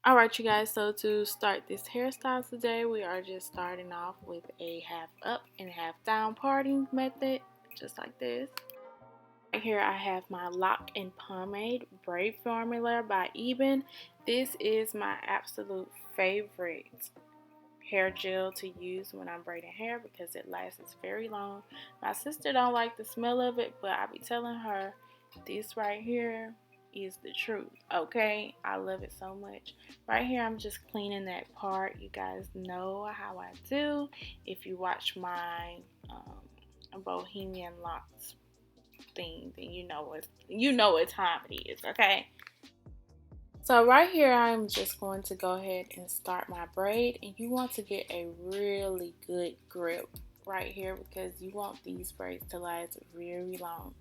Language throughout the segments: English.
Alright you guys, so to start this hairstyle today, we are just starting off with a half up and half down parting method, just like this. Right here I have my Lock and Pomade Braid Formula by Eben. This is my absolute favorite hair gel to use when I'm braiding hair because it lasts very long. My sister don't like the smell of it, but I be telling her this right here is the truth. Okay, I love it so much. Right here I'm just cleaning that part. You guys know how I do. If you watch my Bohemian Locs thing, then you know what time it is. Okay. So right here I'm just going to go ahead and start my braid, and you want to get a really good grip right here because you want these braids to last very long.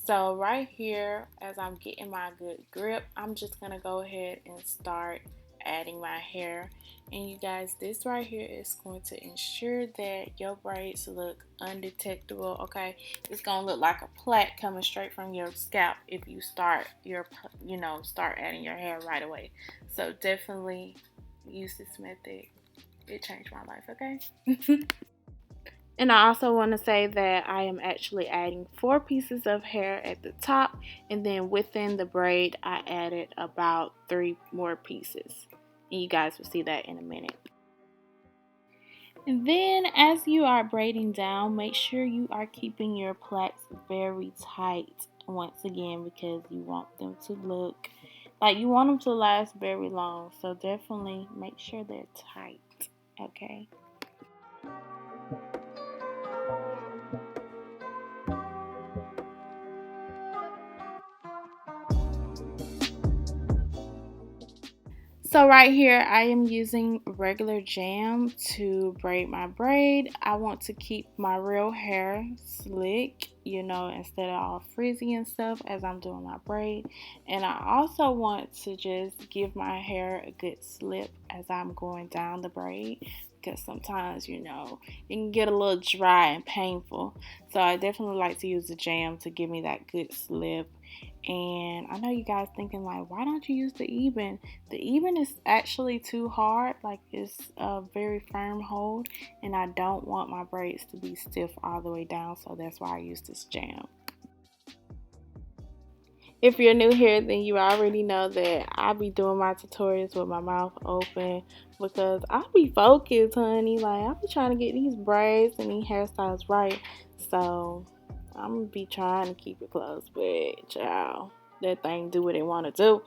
So right here, as I'm getting my good grip, I'm just going to go ahead and start adding my hair. And you guys, this right here is going to ensure that your braids look undetectable. Okay, it's gonna look like a plait coming straight from your scalp if you start adding your hair right away. So definitely use this method. It changed my life. Okay. And I also want to say that I am actually adding 4 pieces of hair at the top, and then within the braid I added about 3 more pieces, and you guys will see that in a minute. And then as you are braiding down, make sure you are keeping your plaits very tight once again because you want them to look like you want them to last very long. So definitely make sure they're tight, okay? So right here I am using regular jam to braid my braid. I want to keep my real hair slick, instead of all frizzy and stuff as I'm doing my braid. And I also want to just give my hair a good slip as I'm going down the braid because sometimes, it can get a little dry and painful. So I definitely like to use the jam to give me that good slip. And I know you guys thinking like, why don't you use the Eben? The Eben is actually too hard, like it's a very firm hold, and I don't want my braids to be stiff all the way down, so that's why I use this jam. If you're new here, then you already know that I be doing my tutorials with my mouth open because I be focused, honey. Like I be trying to get these braids and these hairstyles right, so I'm gonna be trying to keep it closed, but child, that thing do what it wanna do.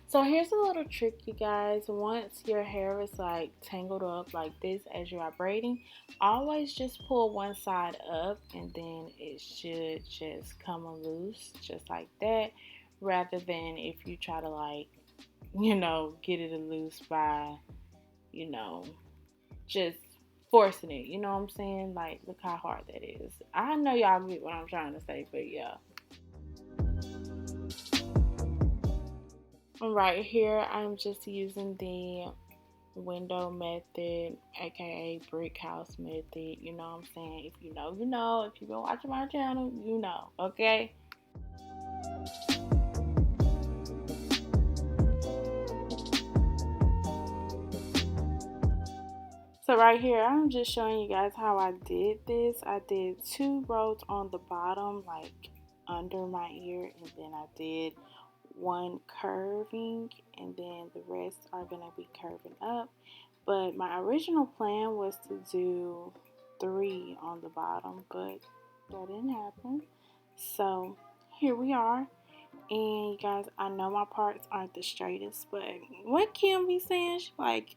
So here's a little trick, you guys. Once your hair is like tangled up like this as you are braiding, always just pull one side up and then it should just come loose just like that, rather than if you try to get it loose by, you know, just forcing it. You know what I'm saying? Like, look how hard that is. I know y'all get what I'm trying to say, but yeah. Right here, I'm just using the window method, aka brick house method. You know what I'm saying? If you know, you know. If you've been watching my channel, you know. Okay? So right here, I'm just showing you guys how I did this. I did 2 rows on the bottom, like under my ear, and then I did 1 curving, and then the rest are gonna be curving up. But my original plan was to do 3 on the bottom, but that didn't happen. So here we are. And you guys, I know my parts aren't the straightest, but what Kim be saying, she like,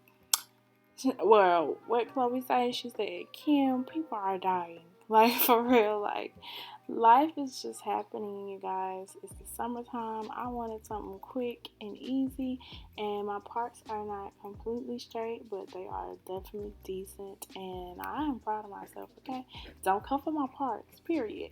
well, what Chloe said, she said, Kim, people are dying. Like, for real, like, life is just happening, you guys. It's the summertime. I wanted something quick and easy, and my parts are not completely straight, but they are definitely decent, and I am proud of myself, okay? Don't come for my parts, period.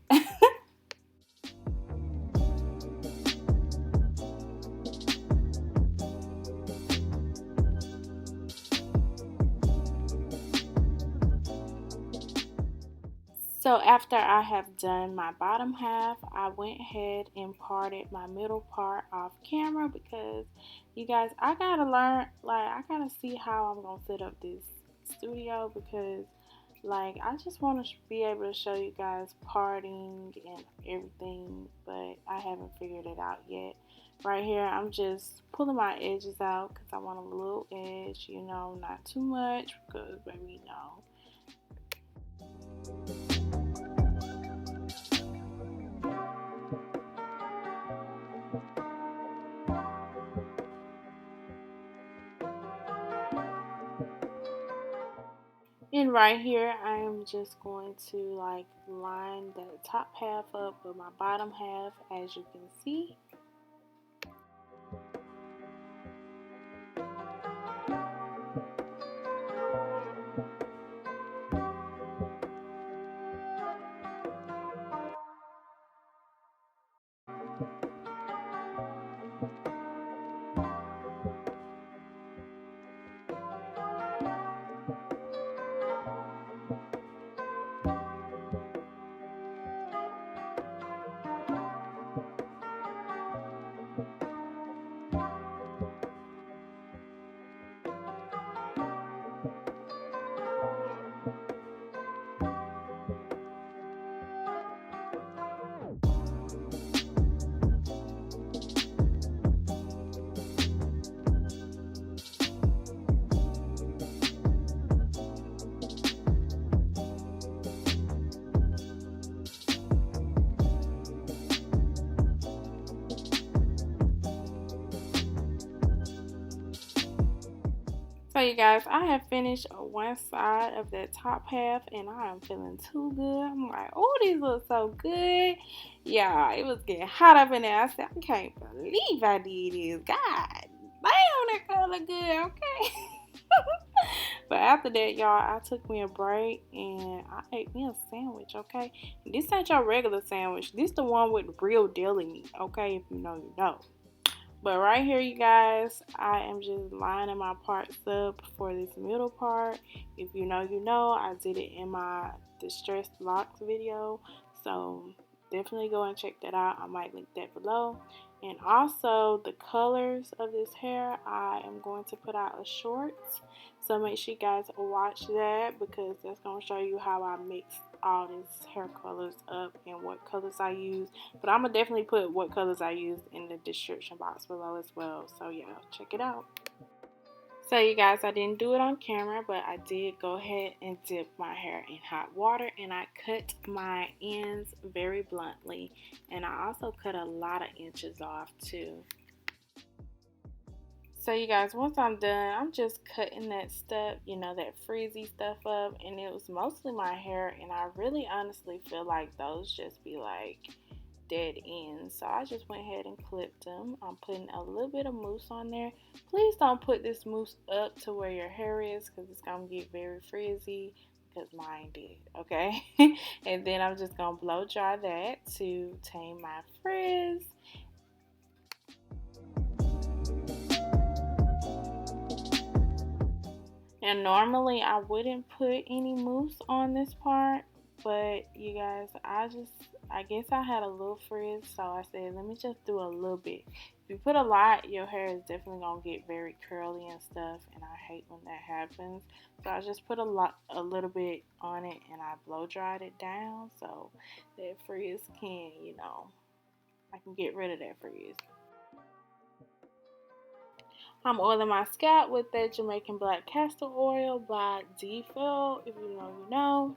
So after I have done my bottom half, I went ahead and parted my middle part off camera because you guys, I gotta learn, like I gotta see how I'm gonna set up this studio because like I just want to be able to show you guys parting and everything, but I haven't figured it out yet. Right here, I'm just pulling my edges out because I want a little edge, you know, not too much because baby, no. And right here, I am just going to like line the top half up with my bottom half, as you can see. So you guys, I have finished one side of that top half and I am feeling too good. I'm like, oh, these look so good. Yeah, it was getting hot up in there. I said, I can't believe I did this. God damn, that color good, okay? But after that, y'all, I took me a break and I ate me a sandwich, okay? And this ain't your regular sandwich. This the one with real deli meat, okay? If you know, you know. But right here, you guys, I am just lining my parts up for this middle part. If you know, you know. I did it in my distressed locks video. So definitely go and check that out. I might link that below. And also the colors of this hair, I am going to put out a shorts. So make sure you guys watch that because that's going to show you how I mix all these hair colors up and what colors I use. But I'm going to definitely put what colors I use in the description box below as well. So yeah, check it out. So you guys, I didn't do it on camera, but I did go ahead and dip my hair in hot water and I cut my ends very bluntly. And I also cut a lot of inches off too. So you guys, once I'm done, I'm just cutting that stuff, you know, that frizzy stuff up, and it was mostly my hair, and I really honestly feel like those just be like dead ends. So I just went ahead and clipped them. I'm putting a little bit of mousse on there. Please don't put this mousse up to where your hair is because it's going to get very frizzy because mine did, okay? And then I'm just going to blow dry that to tame my frizz. And normally I wouldn't put any mousse on this part, but you guys, I guess I had a little frizz, so I said let me just do a little bit. If you put a lot, your hair is definitely gonna get very curly and stuff, and I hate when that happens. So I just put a little bit on it, and I blow dried it down so that frizz can, you know, I can get rid of that frizz. I'm oiling my scalp with that Jamaican black castor oil by D-Fill. If you know, you know.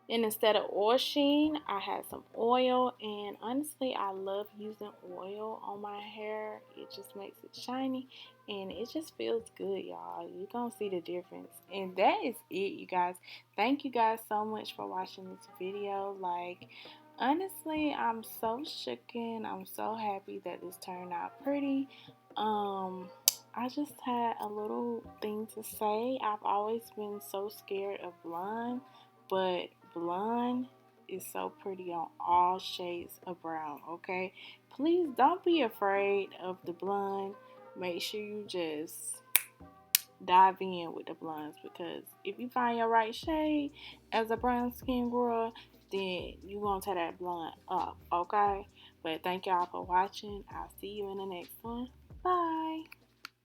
And instead of oil sheen, I had some oil, and honestly, I love using oil on my hair. It just makes it shiny, and it just feels good, y'all. You're gonna see the difference. And that is it, you guys. Thank you guys so much for watching this video. Like, honestly, I'm so shooken. I'm so happy that this turned out pretty. I just had a little thing to say. I've always been so scared of blonde, but blonde is so pretty on all shades of brown, okay? Please don't be afraid of the blonde. Make sure you just dive in with the blondes, because if you find your right shade as a brown skin girl, then you gonna tear that blonde up, okay? But thank y'all for watching. I'll see you in the next one. Bye.